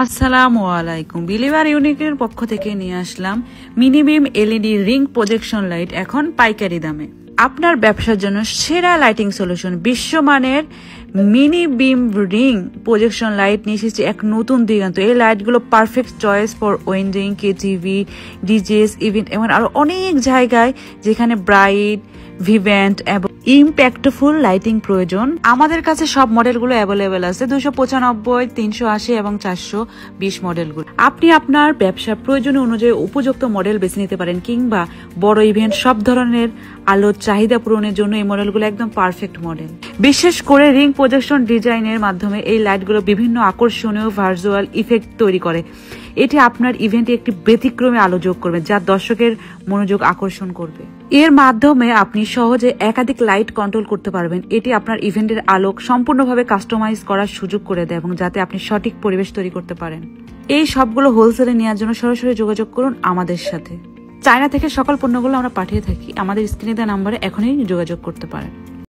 আসসালামু আলাইকুম। বিলিভার ইউনিকের পক্ষ থেকে নিয়ে আসলাম মিনি বিম এলইডি রিং প্রজেকশন লাইট এখন পাইকারি দামে। আপনার ব্যবসার জন্য সেরা লাইটিং সলিউশন বিশ্বমানের মিনি বিম রিং প্রজেকশন লাইট নিয়ে এসেছে এক নতুন দিগন্ত। এই লাইটগুলো perfect choice for wedding, KTV, disease, event এবং আরো অনেক জায়গায় যেখানে ব্রাইট, ভিভেন্ট এবং ইম্প্যাক্টফুল লাইটিং প্রয়োজন। আমাদের কাছে সব মডেলগুলো অ্যাভেলেবেল আছে, 295, 380 এবং 420 মডেলগুলো। আপনি আপনার ব্যবসার প্রয়োজন অনুযায়ী উপযুক্ত মডেল বেছে নিতে পারেন, কিংবা বড় ইভেন্ট সব ধরনের আলোর চাহিদা পূরণের জন্য এই মডেলগুলো একদম পারফেক্ট মডেল। বিশেষ করে রিং প্রজেকশন ডিজাইনের মাধ্যমে এই লাইটগুলো বিভিন্ন আকর্ষণীয় ভার্চুয়াল ইফেক্ট তৈরি করে। এটি আপনার ইভেন্টে একটি ব্যতিক্রমী আলো যোগ করবে, যা দর্শকের মনোযোগ আকর্ষণ করবে। এর মাধ্যমে আপনি সহজে একাধিক লাইট কন্ট্রোল করতে পারবেন। এটি আপনার ইভেন্টের আলোক সম্পূর্ণভাবে কাস্টমাইজ করার সুযোগ করে দেয়, এবং যাতে আপনি সঠিক পরিবেশ তৈরি করতে পারেন। এই সবগুলো হোলসেলে নেওয়ার জন্য সরাসরি যোগাযোগ করুন আমাদের সাথে। চায়না থেকে সকল পণ্যগুলো আমরা পাঠিয়ে থাকি। আমাদের স্ক্রিনে দেওয়া নাম্বারে এখনই যোগাযোগ করতে পারেন।